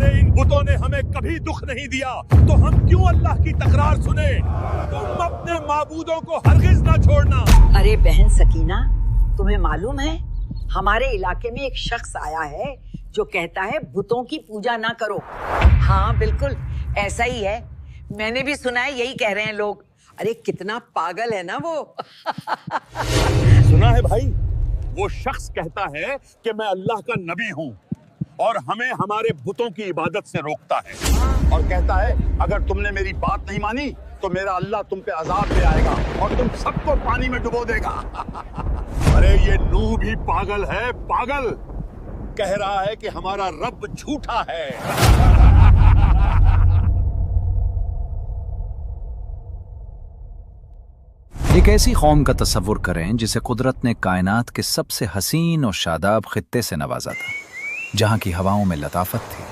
हमारे इन बुतों ने हमें कभी दुख नहीं दिया, तो हम क्यों अल्लाह की तकरार सुने? तुम अपने माबूदों को हरगिज ना छोड़ना। अरे बहन सकीना, तुम्हें मालूम है हमारे इलाके में एक शख्स आया है जो कहता है बुतों की पूजा ना करो। हाँ बिल्कुल ऐसा ही है, मैंने भी सुना है, यही कह रहे हैं लोग। अरे कितना पागल है ना वो। सुना है भाई, वो शख्स कहता है कि मैं अल्लाह का नबी हूँ और हमें हमारे बुतों की इबादत से रोकता है, और कहता है अगर तुमने मेरी बात नहीं मानी तो मेरा अल्लाह तुम पे अजाब ले आएगा और तुम सबको पानी में डुबो देगा। अरे ये नूह भी पागल है, पागल। कह रहा है कि हमारा रब झूठा है। एक ऐसी कौम का तसव्वुर करें जिसे कुदरत ने कायनात के सबसे हसीन और शादाब खित्ते से नवाजा था, जहाँ की हवाओं में लताफत थी,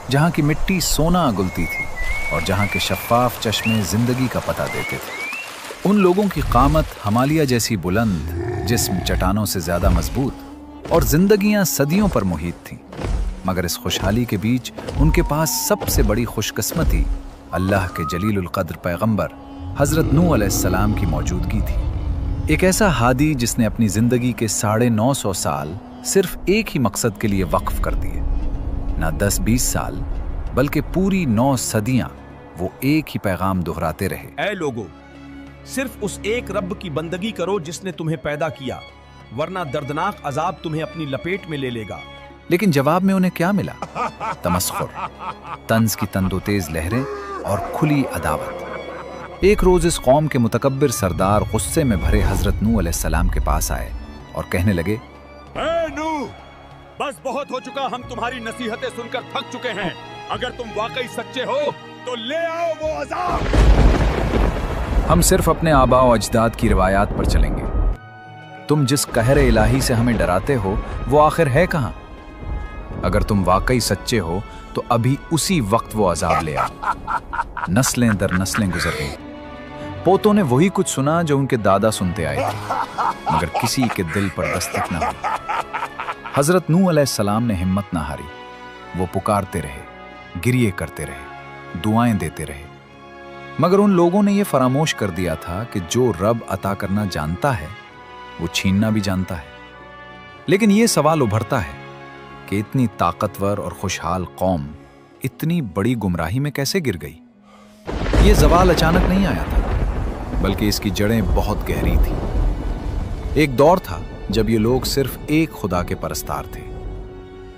जहाँ की मिट्टी सोना गुलती थी और जहाँ के शफ़ाफ चश्मे जिंदगी का पता देते थे। उन लोगों की कामत हमालिया जैसी बुलंद, जिस्म चट्टानों से ज़्यादा मजबूत और जिंदगियाँ सदियों पर मुहित थीं। मगर इस खुशहाली के बीच उनके पास सबसे बड़ी खुशकिस्मती अल्लाह के जलीलुल क़द्र पैगंबर हज़रत नूह अलैहिस्सलाम की मौजूदगी थी। एक ऐसा हादी जिसने अपनी ज़िंदगी के 950 साल सिर्फ एक ही मकसद के लिए वक्फ कर दिए। ना 10-20 साल बल्कि पूरी 9 सदियां वो एक ही पैगाम दोहराते रहे। ऐ लोगो, सिर्फ उस एक रब की बंदगी करो जिसने तुम्हें पैदा किया, वरना दर्दनाक अजाब तुम्हें अपनी लपेट में ले लेगा। लेकिन जवाब में उन्हें क्या मिला? तमस्खुर, तंज की तंदोतेज लहरें और खुली अदावत। एक रोज इस कौम के मुतकब्बिर सरदार गुस्से में भरे हजरत नूह अलैहिस्सलाम के पास आए और कहने लगे, ऐ नूह, बस बहुत हो चुका, हम तुम्हारी नसीहतें सुनकर थक चुके हैं। अगर तुम वाकई सच्चे हो तो ले आओ वो अजाब। हम सिर्फ अपने आबा और अजदाद की रिवायात पर चलेंगे। तुम जिस कहर इलाही से हमें डराते हो वो आखिर है कहाँ? अगर तुम वाकई सच्चे हो तो अभी उसी वक्त वो अजाब ले आओ। नस्लें दर नस्लें गुजर गई, पोतों ने वही कुछ सुना जो उनके दादा सुनते आए थे, मगर किसी के दिल पर दस्तक न हुई। हजरत नूह अलैहिस्सलाम ने हिम्मत न हारी। वो पुकारते रहे, गिरिए करते रहे, दुआएं देते रहे, मगर उन लोगों ने ये फरामोश कर दिया था कि जो रब अता करना जानता है वो छीनना भी जानता है। लेकिन ये सवाल उभरता है कि इतनी ताकतवर और खुशहाल कौम इतनी बड़ी गुमराही में कैसे गिर गई? ये ज़वाल अचानक नहीं आया था, बल्कि इसकी जड़ें बहुत गहरी थी। एक दौर था जब ये लोग सिर्फ एक खुदा के परस्तार थे।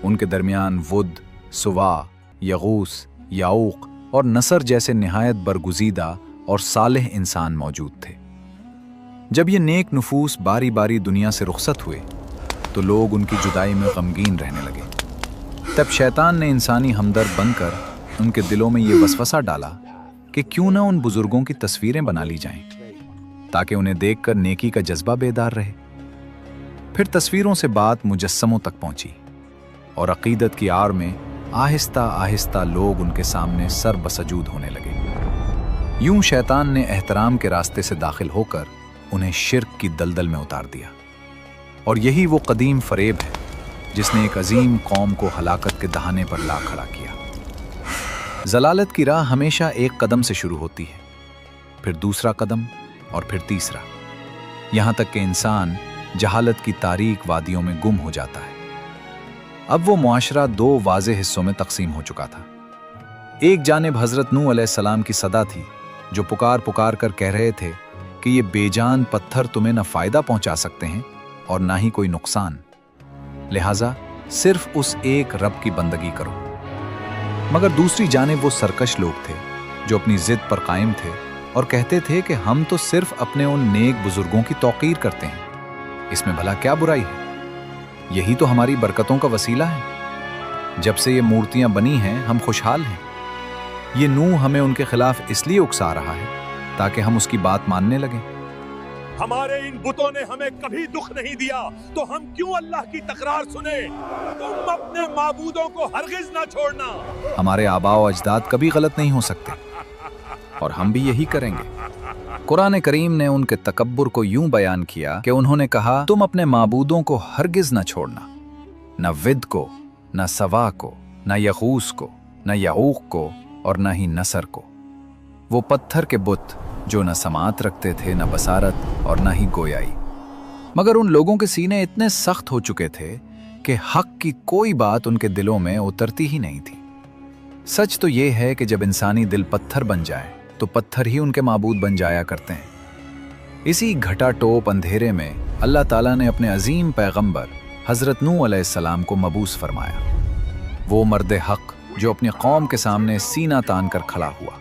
उनके दरमियान वुद, सुवा, यगूस, याऊक और नसर जैसे निहायत बरगुजीदा और सालेह इंसान मौजूद थे। जब ये नेक नुफूस बारी बारी दुनिया से रुखसत हुए तो लोग उनकी जुदाई में गमगीन रहने लगे। तब शैतान ने इंसानी हमदर्द बनकर उनके दिलों में ये वसवसा डाला कि क्यों न उन बुजुर्गों की तस्वीरें बना ली जाएं, ताकि उन्हें देखकर नेकी का जज्बा बेदार रहे। फिर तस्वीरों से बात मुजस्समों तक पहुंची और अकीदत की आड़ में आहिस्ता आहिस्ता लोग उनके सामने सर बसजूद होने लगे। यूं शैतान ने एहतराम के रास्ते से दाखिल होकर उन्हें शिर्क की दलदल में उतार दिया। और यही वो कदीम फरेब है जिसने एक अजीम कौम को हलाकत के दहाने पर ला खड़ा किया। जलालत की राह हमेशा एक कदम से शुरू होती है, फिर दूसरा कदम और फिर तीसरा, यहां तक कि इंसान जहालत की तारीक वादियों में गुम हो जाता है। अब वो मुआशरा 2 वाज़ेह हिस्सों में तकसीम हो चुका था। एक जानिब हजरत नूह अलैहिस्सलाम की सदा थी जो पुकार पुकार कर कह रहे थे कि ये बेजान पत्थर तुम्हें न फायदा पहुंचा सकते हैं और ना ही कोई नुकसान, लिहाजा सिर्फ उस एक रब की बंदगी करो। मगर दूसरी जानिब वो सरकश लोग थे जो अपनी जिद पर कायम थे और कहते थे कि हम तो सिर्फ अपने उन नेक बुजुर्गों की तौकीर करते हैं, इसमें भला क्या बुराई है? यही तो हमारी बरकतों का वसीला है। जब से ये मूर्तियां बनी हैं हम खुशहाल हैं। ये नूह हमें उनके खिलाफ इसलिए उकसा रहा है ताकि हम उसकी बात मानने लगें। हमारे इन बुतों ने हमें कभी दुख नहीं दिया, तो हम क्यों अल्लाह की तकरार सुने? तुम अपने माबूदों को हरगिज ना छोड़ना। हमारे आबा और अजदाद कभी गलत नहीं हो सकते और हम भी यही करेंगे। कुरान करीम ने उनके तकब्बुर को यूं बयान किया कि उन्होंने कहा, तुम अपने माबूदों को हरगिज न छोड़ना, न विद को, न सवा को, न यगूस को, न यऊक को और न ही नसर को। वो पत्थर के बुत जो न समात रखते थे, न बसारत और न ही गोयाई। मगर उन लोगों के सीने इतने सख्त हो चुके थे कि हक की कोई बात उनके दिलों में उतरती ही नहीं थी। सच तो ये है कि जब इंसानी दिल पत्थर बन जाए तो पत्थर ही उनके माबूद बन जाया करते हैं। इसी घटाटोप अंधेरे में अल्लाह ताला ने अपने अजीम पैगंबर हजरत नूह अलैहिस्सलाम को मबूस फरमाया। वो मर्द हक जो अपनी कौम के सामने सीना तान कर खड़ा हुआ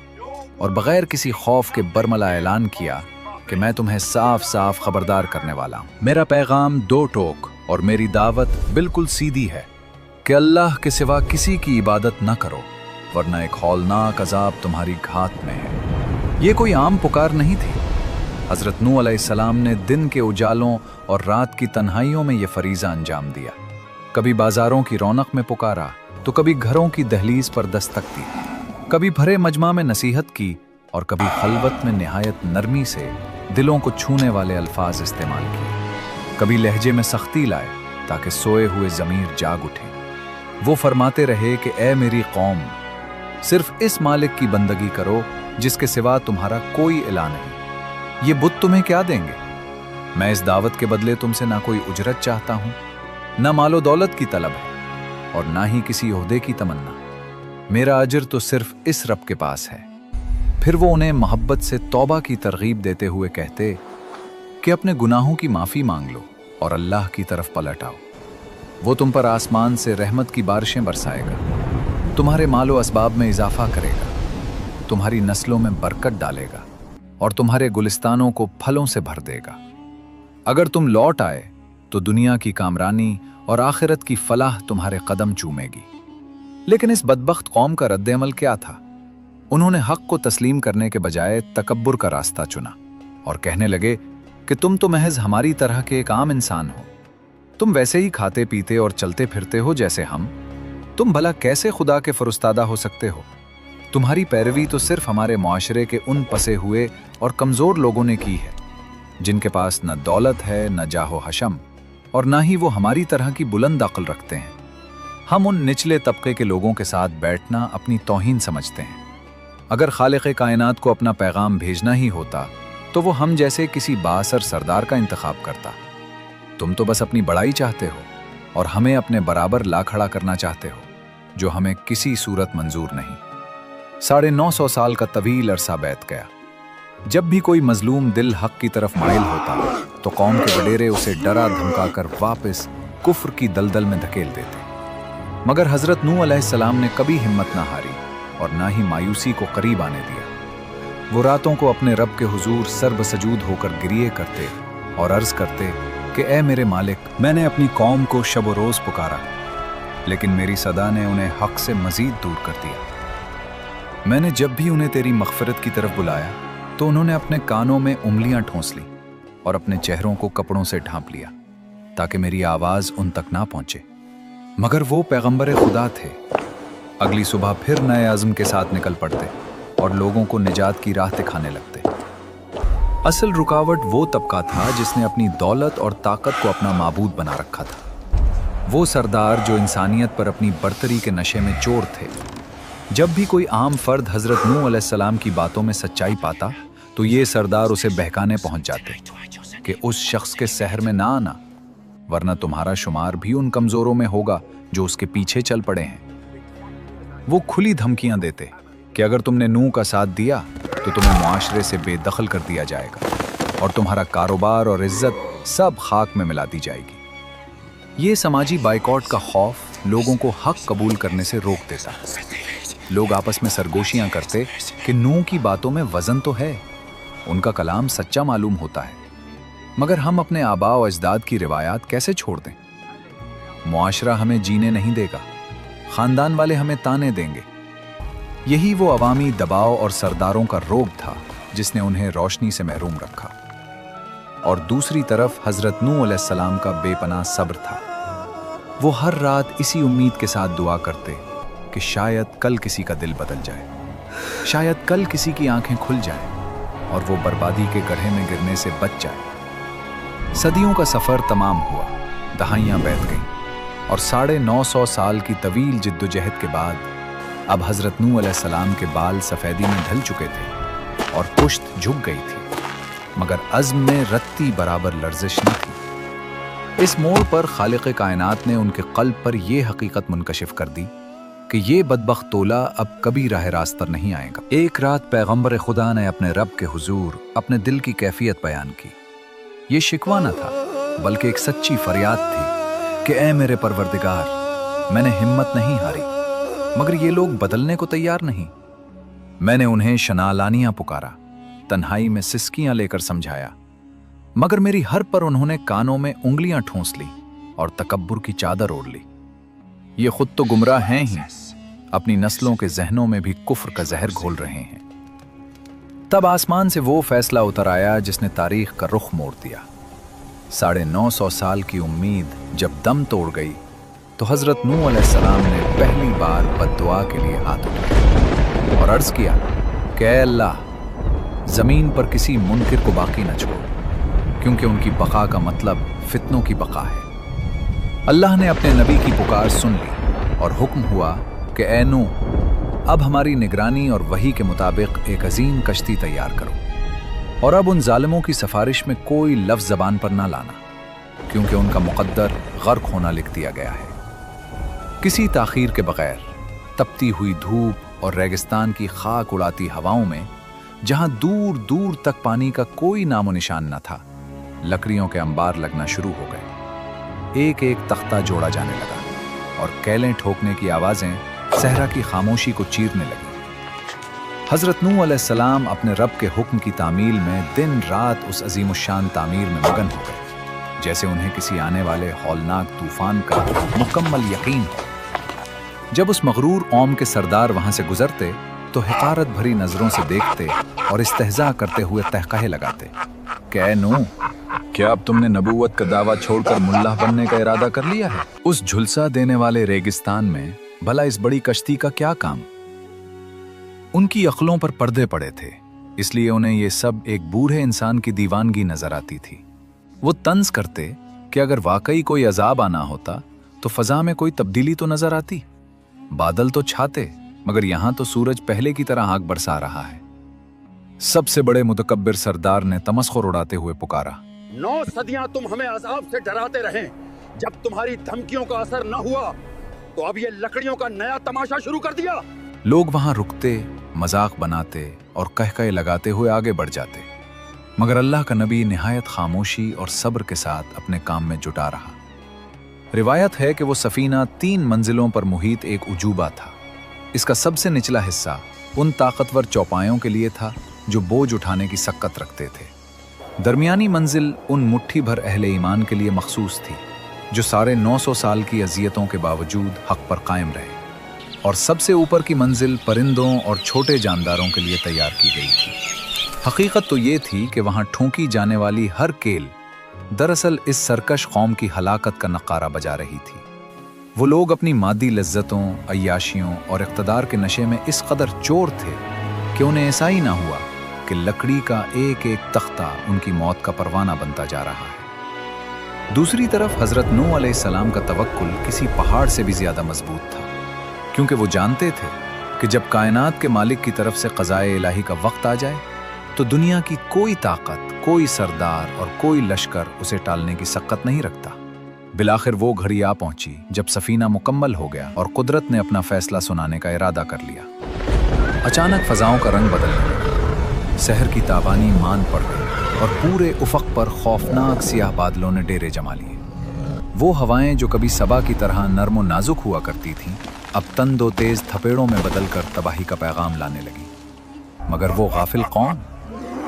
और बगैर किसी खौफ के बरमला ऐलान किया कि मैं तुम्हें साफ साफ खबरदार करने वाला हूं। मेरा पैगाम दो टोक और मेरी दावत बिल्कुल सीधी है कि अल्लाह के सिवा किसी की इबादत न करो, वरना एक हौलनाक अजाब तुम्हारी घात में है। ये कोई आम पुकार नहीं थी। हजरत नूह अलैहिस्सलाम ने दिन के उजालों और रात की तन्हाइयों में ये फरीजा अंजाम दिया। कभी बाजारों की रौनक में पुकारा तो कभी घरों की दहलीज पर दस्तक दी, कभी भरे मजमा में नसीहत की और कभी खलवत में निहायत नरमी से दिलों को छूने वाले अल्फाज इस्तेमाल किए। कभी लहजे में सख्ती लाए ताकि सोए हुए ज़मीर जाग उठे। वो फरमाते रहे कि ए मेरी कौम, सिर्फ इस मालिक की बंदगी करो जिसके सिवा तुम्हारा कोई इला नहीं। ये बुत तुम्हें क्या देंगे? मैं इस दावत के बदले तुमसे ना कोई उजरत चाहता हूं, ना मालो दौलत की तलब है और ना ही किसी ओहदे की तमन्ना। मेरा अजर तो सिर्फ इस रब के पास है। फिर वो उन्हें मोहब्बत से तौबा की तरगीब देते हुए कहते कि अपने गुनाहों की माफ़ी मांग लो और अल्लाह की तरफ पलट आओ। वो तुम पर आसमान से रहमत की बारिशें बरसाएगा, तुम्हारे मालो असबाब में इजाफा करेगा, तुम्हारी नस्लों में बरकत डालेगा और तुम्हारे गुलिस्तानों को फलों से भर देगा। अगर तुम लौट आए तो दुनिया की कामरानी और आखिरत की फलाह तुम्हारे कदम चूमेगी। लेकिन इस बदबख्त कौम का रद्द-ए-अमल क्या था? उन्होंने हक को तस्लीम करने के बजाय तकब्बुर का रास्ता चुना और कहने लगे कि तुम तो महज हमारी तरह के एक आम इंसान हो। तुम वैसे ही खाते पीते और चलते फिरते हो जैसे हम। तुम भला कैसे खुदा के फरुस्तादा हो सकते हो? तुम्हारी पैरवी तो सिर्फ हमारे मुआशरे के उन पसे हुए और कमज़ोर लोगों ने की है जिनके पास न दौलत है, न जाहो हशम और न ही वो हमारी तरह की बुलंद अक्ल रखते हैं। हम उन निचले तबके के लोगों के साथ बैठना अपनी तौहीन समझते हैं। अगर खालिक़े कायनात को अपना पैगाम भेजना ही होता तो वो हम जैसे किसी बाअसर सरदार का इंतखाब करता। तुम तो बस अपनी बड़ाई चाहते हो और हमें अपने बराबर ला खड़ा करना चाहते हो, जो हमें किसी सूरत मंजूर नहीं। 950 साल का तवील अरसा बैठ गया। जब भी कोई मजलूम दिल हक की तरफ माइल होता तो कौम के वडेरे उसे डरा धमका कर वापस कुफ्र की दलदल में धकेल देते। मगर हजरत नूह अलैहिस्सलाम ने कभी हिम्मत ना हारी और ना ही मायूसी को करीब आने दिया। वो रातों को अपने रब के हुजूर सर्वसजूद होकर गिरिए करते और अर्ज करते कि ए मेरे मालिक, मैंने अपनी कौम को शब व रोज पुकारा, लेकिन मेरी सदा ने उन्हें हक से मजीद दूर कर दिया। मैंने जब भी उन्हें तेरी मग़फ़िरत की तरफ बुलाया तो उन्होंने अपने कानों में उंगलियां ठोंस ली और अपने चेहरों को कपड़ों से ढांप लिया ताकि मेरी आवाज उन तक ना पहुंचे। मगर वो पैगंबर खुदा थे। अगली सुबह फिर नए अज़्म के साथ निकल पड़ते और लोगों को निजात की राह दिखाने लगते। असल रुकावट वो तबका था जिसने अपनी दौलत और ताकत को अपना माबूद बना रखा था। वो सरदार जो इंसानियत पर अपनी बर्तरी के नशे में चोर थे। जब भी कोई आम फर्द हजरत नूह अलैहिस्सलाम की बातों में सच्चाई पाता तो ये सरदार उसे बहकाने पहुंच जाते कि उस शख्स के सहर में ना आना, वरना तुम्हारा शुमार भी उन कमजोरों में होगा जो उसके पीछे चल पड़े हैं। वो खुली धमकियां देते कि अगर तुमने नूह का साथ दिया तो तुम्हें मुआशरे से बेदखल कर दिया जाएगा और तुम्हारा कारोबार और इज्जत सब खाक में मिला दी जाएगी। ये समाजी बाइकॉट का खौफ लोगों को हक कबूल करने से रोक देता। लोग आपस में सरगोशियां करते कि नूह की बातों में वजन तो है, उनका कलाम सच्चा मालूम होता है, मगर हम अपने आबा और अजदाद की रिवायात कैसे छोड़ दें? मुआशरा हमें जीने नहीं देगा, खानदान वाले हमें ताने देंगे। यही वो अवामी दबाव और सरदारों का रोग था जिसने उन्हें रोशनी से महरूम रखा। और दूसरी तरफ हजरत नूह अलैहिस्सलाम का बेपनाह सब्र था। वो हर रात इसी उम्मीद के साथ दुआ करते कि शायद कल किसी का दिल बदल जाए, शायद कल किसी की आंखें खुल जाएं और वो बर्बादी के गड्ढे में गिरने से बच जाए। सदियों का सफर तमाम हुआ, दहाइयां बीत गईं और 950 साल की तवील जिद्दोजहद के बाद अब हजरत नूह अलैहिस्सलाम के बाल सफेदी में ढल चुके थे और पुश्त झुक गई थी, मगर अज़्म में रत्ती बराबर लर्जिश न थी। इस मोड़ पर खालिक़ कायनात ने उनके क़ल्ब पर यह हकीकत मुनकशिफ कर दी कि ये बदबख्त तोला अब कभी राह रास्त पर नहीं आएगा। एक रात पैगंबर खुदा ने अपने रब के हुजूर अपने दिल की कैफियत बयान की। ये शिकवा न था, बल्कि एक सच्ची फरियाद थी कि ऐ मेरे परवरदिगार, मैंने हिम्मत नहीं हारी, मगर ये लोग बदलने को तैयार नहीं। मैंने उन्हें शनालानियां पुकारा, तन्हाई में सिसकियां लेकर समझाया, मगर मेरी हर पर उन्होंने कानों में उंगलियां ठूंस ली और तकब्बुर की चादर ओढ़ ली। ये खुद तो गुमराह हैं ही, अपनी नस्लों के जहनों में भी कुफ्र का जहर घोल रहे हैं। तब आसमान से वो फैसला उतर आया जिसने तारीख का रुख मोड़ दिया। 950 साल की उम्मीद जब दम तोड़ गई तो हजरत नूह अलैहिस्सलाम ने पहली बार बद्दुआ के लिए हाथ उठाया और अर्ज किया कि ऐ अल्लाह, जमीन पर किसी मुनकिर को बाकी न छोड़, क्योंकि उनकी बका का मतलब फितनों की बका है। अल्लाह ने अपने नबी की पुकार सुन ली और हुक्म हुआ कि ऐ नूह, अब हमारी निगरानी और वही के मुताबिक एक अजीम कश्ती तैयार करो और अब उन जालिमों की सिफारिश में कोई लफ्ज़ ज़बान पर ना लाना, क्योंकि उनका मुक़द्दर गर्क होना लिख दिया गया है। किसी ताख़ीर के बगैर तपती हुई धूप और रेगिस्तान की खाक उड़ाती हवाओं में, जहां दूर दूर तक पानी का कोई नामो निशान न था, लकड़ियों के अंबार लगना शुरू हो गए। एक एक तख्ता जोड़ा जाने लगा और कैलें ठोकने की आवाज़ें सहरा की खामोशी को चीरने लगी। हज़रत नूह अलैहिस्सलाम अपने रब के हुक्म की तामील में दिन रात उस अजीमुश्शान तामीर में मगन हो गए, जैसे उन्हें किसी आने वाले हौलनाक तूफान का मुकम्मल यकीन हो। जब उस मगरूर कौम के सरदार वहां से गुजरते तो हिकारत भरी नजरों से देखते और इस्तेहजा करते हुए तहक़हे लगाते कि ऐ नूह, क्या अब तुमने नबूवत का दावा छोड़कर मुल्लाह बनने का इरादा कर लिया है? उस झुलसा देने वाले रेगिस्तान में भला इस बड़ी कश्ती का क्या काम? उनकी अक्लों पर पर्दे पड़े थे, इसलिए उन्हें ये सब एक बूढ़े इंसान की दीवानगी नजर आती थी। वो तंज करते कि अगर वाकई कोई अजाब आना होता तो फजा में कोई तब्दीली तो नजर आती। बादल तो छाते, मगर यहां तो सूरज पहले की तरह आग बरसा रहा है। सबसे बड़े मुतकब्बिर सरदार ने तमस्खुर उड़ाते हुए पुकारा, 9 सदियां तुम हमें अजाब से डराते रहे। जब तुम्हारी धमकियों का असर न हुआ तो अब ये लकड़ियों का नया तमाशा शुरू कर दिया। लोग वहां रुकते, मजाक बनाते और कहकहे लगाते हुए आगे बढ़ जाते, मगर अल्लाह का नबी निहायत खामोशी और सब्र के साथ अपने काम में जुटा रहा। रिवायत है कि वो सफीना 3 मंजिलों पर मुहित एक उजूबा था। इसका सबसे निचला हिस्सा उन ताकतवर चौपायों के लिए था जो बोझ उठाने की सक्कत रखते थे। दरमियानी मंजिल उन मुट्ठी भर अहले ईमान के लिए मखसूस थी जो साढ़े 900 साल की अजियतों के बावजूद हक पर कायम रहे, और सबसे ऊपर की मंजिल परिंदों और छोटे जानदारों के लिए तैयार की गई थी। हकीकत तो ये थी कि वहां ठोंकी जाने वाली हर केल दरअसल इस सरकश कौम की हलाकत का नकारा बजा रही थी। वो लोग अपनी मादी लज्जतों, अय्याशियों और इक़्तिदार के नशे में इस कदर चोर थे कि उन्हें ऐसा ही ना हुआ कि लकड़ी का एक एक तख्ता उनकी मौत का परवाना बनता जा रहा है। दूसरी तरफ हजरत नूह अलैहिस्सलाम का तवक्कुल किसी पहाड़ से भी ज्यादा मजबूत था, क्योंकि वो जानते थे कि जब कायनात के मालिक की तरफ से क़ज़ाए इलाही का वक्त आ जाए तो दुनिया की कोई ताकत, कोई सरदार और कोई लश्कर उसे टालने की सक्कत नहीं रखता। बिलाखिर वो घड़ी आ पहुंची जब सफीना मुकम्मल हो गया और कुदरत ने अपना फैसला सुनाने का इरादा कर लिया। अचानक फजाओं का रंग बदलने लगा, शहर की ताबानी मान पड़ गई और पूरे उफक पर खौफनाक सियाह बादलों ने डेरे जमा लिए। वो हवाएं जो कभी सबा की तरह नर्म और नाजुक हुआ करती थीं, अब तंद और तेज थपेड़ों में बदलकर तबाही का पैगाम लाने लगी। मगर वो गाफिल कौन?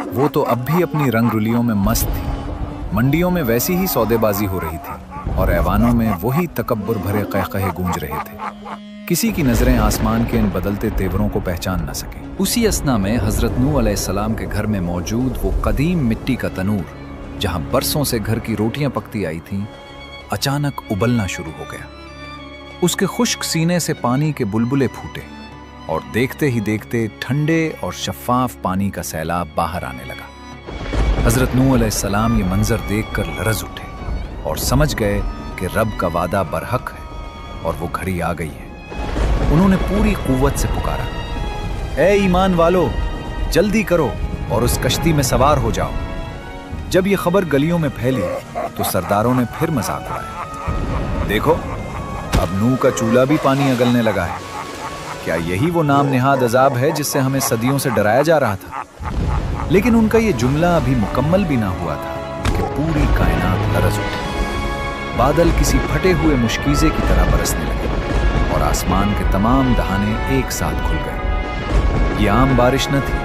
वो तो अब भी अपनी रंगरुलियों में मस्त थी। मंडियों में वैसी ही सौदेबाजी हो रही थी और ऐवानों में वही तकब्बुर भरे कहकहे गूंज रहे थे। किसी की नजरें आसमान के इन बदलते तेवरों को पहचान न सके। उसी असना में हजरत नूह अलैहिस्सलाम के घर में मौजूद वो कदीम मिट्टी का तनूर, जहां बरसों से घर की रोटियां पकती आई थीं, अचानक उबलना शुरू हो गया। उसके खुश्क सीने से पानी के बुलबुले फूटे और देखते ही देखते ठंडे और शफाफ पानी का सैलाब बाहर आने लगा। हजरत नूह अलैहिस्सलाम ये मंजर देखकर लरज उठे और समझ गए कि रब का वादा बरहक है और वो घड़ी आ गई है। उन्होंने पूरी कुव्वत से पुकारा, ए ईमान वालो, जल्दी करो और उस कश्ती में सवार हो जाओ। जब ये खबर गलियों में फैली तो सरदारों ने फिर मजाक उड़ाया, देखो अब नूह का चूल्हा भी पानी अगलने लगा है। क्या यही वो नाम निहाद अजाब है जिससे हमें सदियों से डराया जा रहा था? लेकिन उनका ये जुमला अभी मुकम्मल भी ना हुआ था कि पूरी कायनात लरज उठी। बादल किसी फटे हुए मुश्कीजे की तरह बरसने लगे और आसमान के तमाम दहाने एक साथ खुल गए। ये आम बारिश न थी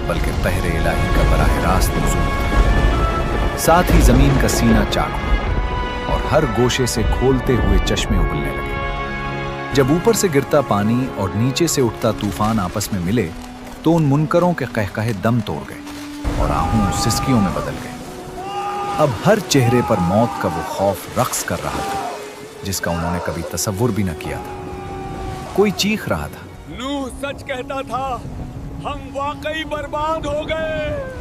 बल्कि कहरे इलाही का बराह रास्त नुज़ूल था। साथ ही जमीन का सीना चाक हुआ और हर गोशे से खोलते हुए चश्मे उबलने लगे। जब ऊपर से गिरता पानी और नीचे से उठता तूफान आपस में मिले तो उन मुनकरों के कहकहे दम तोड़ गए और आहूं सिसकियों में बदल गए। अब हर चेहरे पर मौत का वो खौफ रक्स कर रहा था जिसका उन्होंने कभी तसव्वुर भी न किया था। कोई चीख रहा था, नूह सच कहता था, हम वाकई बर्बाद हो गए।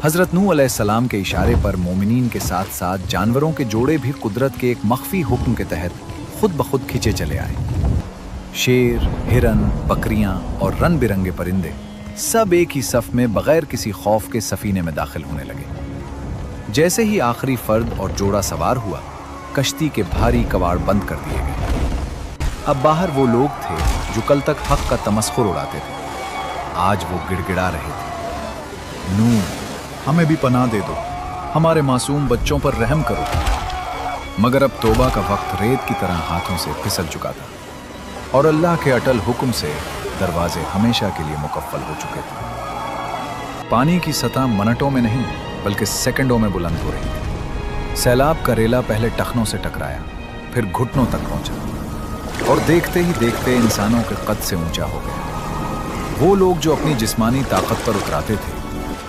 हजरत नूह अलैहिस्सलाम के इशारे पर मोमिनीन के साथ साथ जानवरों के जोड़े भी कुदरत के एक मख्फी हुक्म के तहत खुद ब खुद खींचे चले आए। शेर, हिरन, बकरियां और रंग बिरंगे परिंदे सब एक ही सफ में बगैर किसी खौफ के सफीने में दाखिल होने लगे। जैसे ही आखिरी फर्द और जोड़ा सवार हुआ, कश्ती के भारी कवाड़ बंद कर दिए गए। अब बाहर वो लोग थे जो कल तक हक का तमस्खुर उड़ाते थे, आज वो गिड़गिड़ा रहे थे, नूह हमें भी पनाह दे दो, हमारे मासूम बच्चों पर रहम करो। मगर अब तौबा का वक्त रेत की तरह हाथों से फिसल चुका था और अल्लाह के अटल हुक्म से दरवाजे हमेशा के लिए मुकफ्फल हो चुके थे। पानी की सतह मिनटों में नहीं बल्कि सेकंडों में बुलंद हो रही थी। सैलाब का रेला पहले टखनों से टकराया, फिर घुटनों तक पहुंचा और देखते ही देखते इंसानों के कद से ऊंचा हो गया। वो लोग जो अपनी जिस्मानी ताकत पर उतराते थे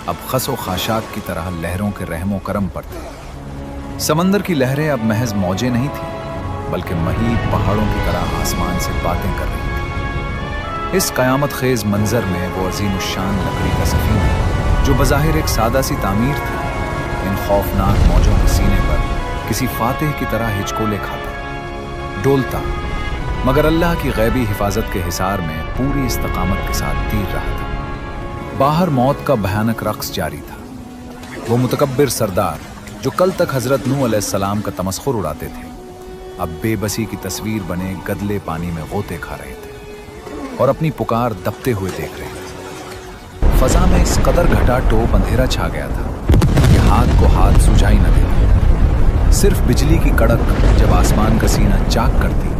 अब खसो खाशाक की तरह लहरों के रहमो करम पर थे। समंदर की लहरें अब महज मौजें नहीं थीं बल्कि महीब पहाड़ों की तरह आसमान से बातें कर रही थी। इस कयामत खेज मंजर में वो अजीमुश्शान लकड़ी का सफीना जो बज़ाहिर एक सादा सी तामीर थी, इन खौफनाक मौजों के सीने पर किसी फातिह की तरह हिचकोले खाता, डोलता, मगर अल्लाह की गैबी हिफाजत के हिसार में पूरी इस्तकामत के साथ तीर रहा था। बाहर मौत का भयानक रक्स जारी था। वो मुतकब्बिर सरदार जो कल तक हजरत नूह अलैहिस्सलाम का तमस्खुर उड़ाते थे अब बेबसी की तस्वीर बने गदले पानी में गोते खा रहे थे और अपनी पुकार दबते हुए देख रहे थे। फजा में इस कदर घटा टोप अंधेरा छा गया था कि हाथ को हाथ सुझाई न देता। सिर्फ बिजली की कड़क जब आसमान का सीना चाक करती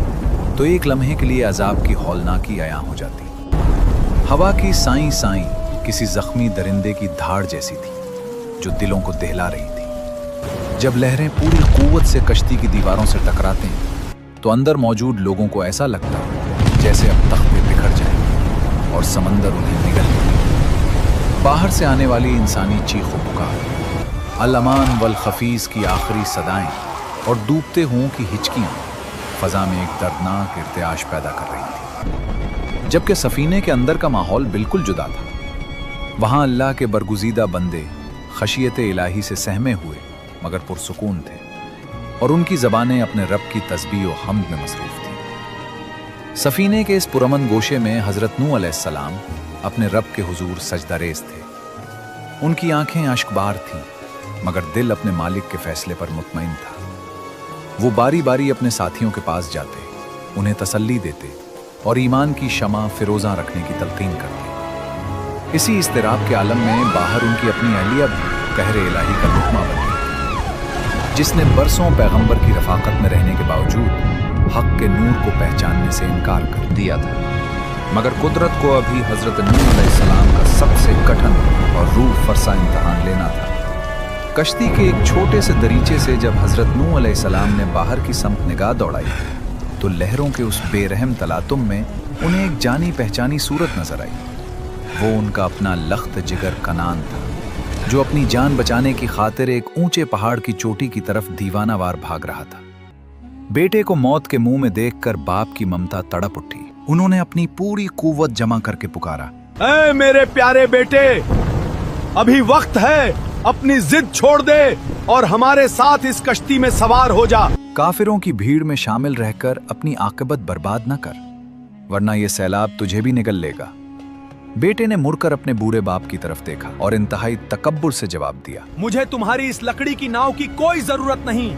तो एक लम्हे के लिए अजाब की हौलनाकी अयां हो जाती। हवा की साईं साईं किसी जख्मी दरिंदे की धाड़ जैसी थी जो दिलों को दहला रही थी। जब लहरें पूरी कुव्वत से कश्ती की दीवारों से टकराते हैं तो अंदर मौजूद लोगों को ऐसा लगता है जैसे अब तख्ते बिखर जाएं और समंदर उन्हें निगल ले। बाहर से आने वाली इंसानी चीखों पुकार, अल-अमान वल खफीज की आखिरी सदाएं और डूबते हुओं की हिचकियां फजा में एक दर्दनाक इर्तियाश पैदा कर रही थी। जबकि सफीने के अंदर का माहौल बिल्कुल जुदा था। वहां अल्लाह के बरगुजीदा बंदे खशियत इलाही से सहमे हुए मगर पुरसुकून थे और उनकी ज़बानें अपने रब की तस्बीह और हम्द में मसरूफ थी। सफीने के इस पुरमन गोशे में हजरत नूह अलैहिस्सलाम अपने रब के हुजूर सजदारेज थे। उनकी आंखें अश्कबार थीं मगर दिल अपने मालिक के फैसले पर मुतमईन था। वो बारी बारी अपने साथियों के पास जाते, उन्हें तसल्ली देते और ईमान की शमा फिरोज़ां रखने की तलकीन करते। इसी इस्तिराब के आलम में बाहर उनकी अपनी अहलिया भी कहरे इलाही का लुक़मा बन गई, जिसने बरसों पैगंबर की रफाकत में रहने के बावजूद हक के नूर को पहचानने से इनकार कर दिया था। मगर कुदरत को अभी हजरत नूह अलैहिस्सलाम का सबसे कठिन और रूह फरसा इम्तहान लेना था। कश्ती के एक छोटे से दरीचे से जब हजरत नूह अलैहिस्सलाम ने बाहर की समत निगाह दौड़ाई तो लहरों के उस बेरहम तलातुम में उन्हें एक जानी पहचानी सूरत नजर आई। वो उनका अपना लख्त जिगर कनान था जो अपनी जान बचाने की खातिर एक ऊंचे पहाड़ की चोटी की तरफ दीवानावार भाग रहा था। बेटे को मौत के मुंह में देखकर बाप की ममता तड़प उठी। उन्होंने अपनी पूरी कुव्वत जमा करके पुकारा, ऐ मेरे प्यारे बेटे, अभी वक्त है, अपनी जिद छोड़ दे और हमारे साथ इस कश्ती में सवार हो जा। काफिरों की भीड़ में शामिल रहकर अपनी आकबत बर्बाद न कर, वरना ये सैलाब तुझे भी निगल लेगा। बेटे ने मुड़कर अपने बूढ़े बाप की तरफ देखा और इंतहाई तकब्बुर से जवाब दिया, मुझे तुम्हारी इस लकड़ी की नाव की कोई जरूरत नहीं।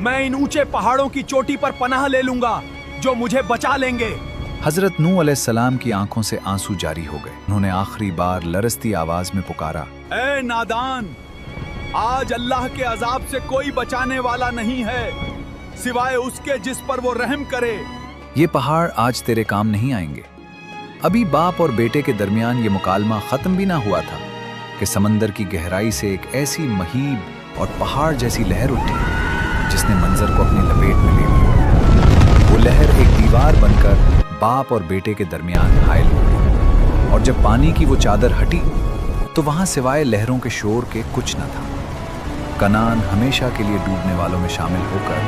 मैं इन ऊंचे पहाड़ों की चोटी पर पनाह ले लूंगा जो मुझे बचा लेंगे। हजरत नूह अलैहिस्सलाम की आंखों से आंसू जारी हो गए। उन्होंने आखिरी बार लरसती आवाज में पुकारा, ए नादान, आज अल्लाह के अजाब से कोई बचाने वाला नहीं है सिवाय उसके जिस पर वो रहम करे। ये पहाड़ आज तेरे काम नहीं आएंगे। अभी बाप और बेटे के दरमियान ये मुकालमा खत्म भी ना हुआ था कि समंदर की गहराई से एक ऐसी महीब और पहाड़ जैसी लहर उठी जिसने मंजर को अपनी लपेट में ले लिया। वो लहर एक दीवार बनकर बाप और बेटे के दरमियान हायल हो गई, और जब पानी की वो चादर हटी तो वहां सिवाय लहरों के शोर के कुछ न था। कनान हमेशा के लिए डूबने वालों में शामिल होकर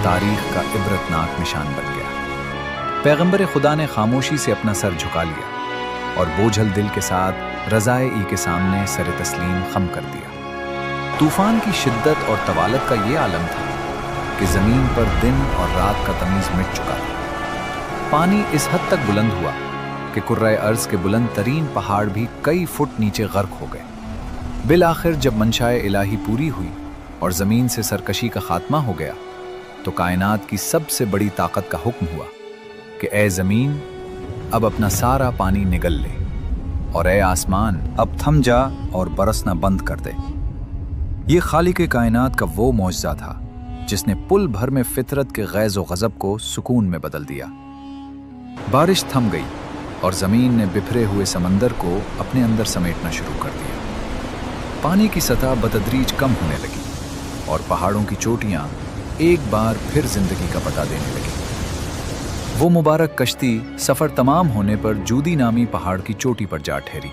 तारीख का इबरतनाक निशान बन गया। पैगंबर खुदा ने खामोशी से अपना सर झुका लिया और बोझल दिल के साथ रज़ाए-ई के सामने सर तस्लीम खम कर दिया। तूफान की शिद्दत और तवालत का ये आलम था कि जमीन पर दिन और रात का तमीज मिट चुका था। पानी इस हद तक बुलंद हुआ कि कुर्राए अर्ज के बुलंद तरीन पहाड़ भी कई फुट नीचे गर्क हो गए। बिल आखिर जब मंशाए इलाही पूरी हुई और जमीन से सरकशी का खात्मा हो गया तो कायनात की सबसे बड़ी ताकत का हुक्म हुआ कि ए जमीन, अब अपना सारा पानी निगल ले, और ए आसमान, अब थम जा और बरसना बंद कर दे। ये खालिक कायनात का वो मौजज़ा था जिसने पुल भर में फितरत के गैज़ व गज़ब को सुकून में बदल दिया। बारिश थम गई और जमीन ने बिखरे हुए समंदर को अपने अंदर समेटना शुरू कर दिया। पानी की सतह बतदरीज कम होने लगी और पहाड़ों की चोटियां एक बार फिर जिंदगी का पता देने लगी। वो मुबारक कश्ती सफर तमाम होने पर जूदी नामी पहाड़ की चोटी पर जा ठहरी।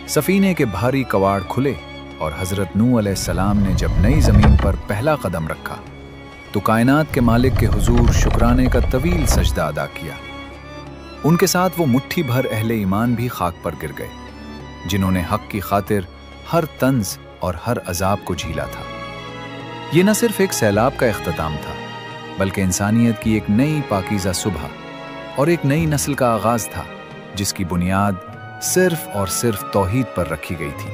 सफीने के भारी कवाड़ खुले और हजरत नूह अलैहिस्सलाम ने जब नई जमीन पर पहला कदम रखा तो कायनात के मालिक के हुजूर शुक्राने का तवील सजदा अदा किया। उनके साथ वो मुट्ठी भर अहले ईमान भी खाक पर गिर गए जिन्होंने हक की खातिर हर तंज और हर अजाब को झीला था। ये न सिर्फ एक सैलाब का इख्तिताम था बल्कि इंसानियत की एक नई पाकीज़ा सुबह और एक नई नस्ल का आगाज था जिसकी बुनियाद सिर्फ और सिर्फ तौहीद पर रखी गई थी।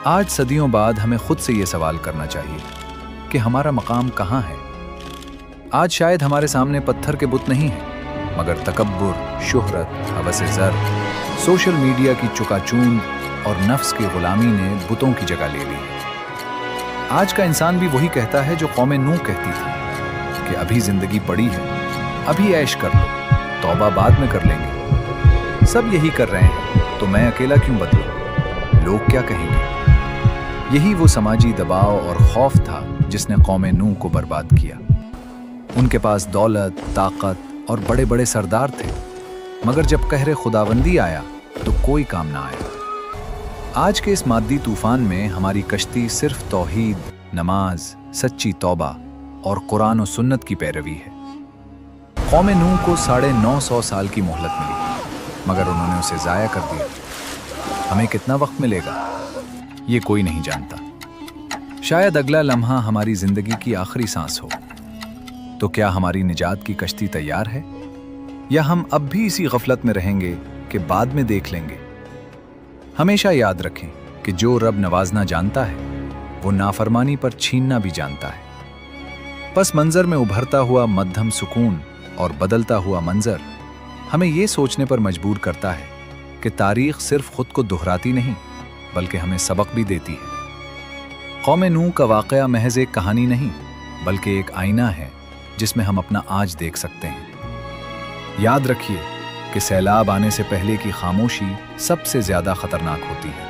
आज सदियों बाद हमें खुद से ये सवाल करना चाहिए कि हमारा मकाम कहाँ है। आज शायद हमारे सामने पत्थर के बुत नहीं हैं, मगर तकब्बुर, शुहरत, हवस ज़र, सोशल मीडिया की चुकाचूंद और नफ्स की गुलामी ने बुतों की जगह ले ली है। आज का इंसान भी वही कहता है जो कौम नूह कहती थी कि अभी जिंदगी पड़ी है, अभी ऐश कर लो, तौबा बाद में कर लेंगे। सब यही कर रहे हैं तो मैं अकेला क्यों बदलूं? लोग क्या कहेंगे? यही वो समाजी दबाव और खौफ था जिसने कौम नूह को बर्बाद किया। उनके पास दौलत, ताकत और बड़े बड़े सरदार थे, मगर जब कहरे खुदाबंदी आया तो कोई काम ना आया। आज के इस मादी तूफान में हमारी कश्ती सिर्फ तौहीद, नमाज, सच्ची तौबा और कुरान और सुन्नत की पैरवी है। कौम नूह को 950 साल की मोहलत मिली, मगर उन्होंने उसे ज़ाया कर दिया। हमें कितना वक्त मिलेगा ये कोई नहीं जानता। शायद अगला लम्हा हमारी जिंदगी की आखिरी सांस हो। तो क्या हमारी निजात की कश्ती तैयार है, या हम अब भी इसी गफलत में रहेंगे कि बाद में देख लेंगे? हमेशा याद रखें कि जो रब नवाजना जानता है वो नाफरमानी पर छीनना भी जानता है। पस मंजर में उभरता हुआ मध्यम सुकून और बदलता हुआ मंजर हमें ये सोचने पर मजबूर करता है कि तारीख सिर्फ खुद को दोहराती नहीं बल्कि हमें सबक भी देती है। कौम नूह का वाक़या महज एक कहानी नहीं बल्कि एक आईना है जिसमें हम अपना आज देख सकते हैं। याद रखिए कि सैलाब आने से पहले की खामोशी सबसे ज्यादा खतरनाक होती है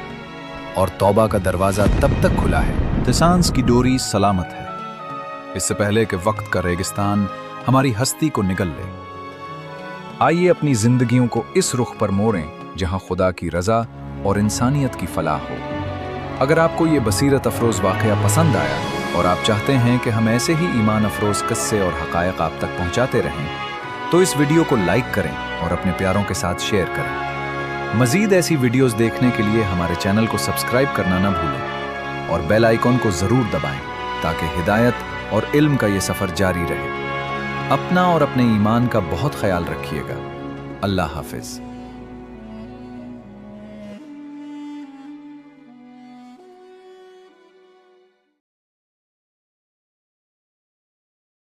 और तौबा का दरवाजा तब तक खुला है तिसांस की डोरी सलामत है, इससे पहले कि वक्त का रेगिस्तान हमारी हस्ती को निगल ले। आइए अपनी जिंदगियों को इस रुख पर मोड़ें जहां खुदा की रजा और इंसानियत की फलाह हो। अगर आपको ये बसीरत अफरोज वाक़या पसंद आया और आप चाहते हैं कि हम ऐसे ही ईमान अफरोज किस्से और हक़ाइक़ आप तक पहुंचाते रहें तो इस वीडियो को लाइक करें और अपने प्यारों के साथ शेयर करें। मज़ीद ऐसी वीडियोस देखने के लिए हमारे चैनल को सब्सक्राइब करना न भूलें اور بیل آئیکن کو ضرور دبائیں تاکہ ہدایت اور علم کا یہ سفر جاری رہے۔ اپنا اور اپنے ایمان کا بہت خیال رکھیے گا۔ اللہ حافظ۔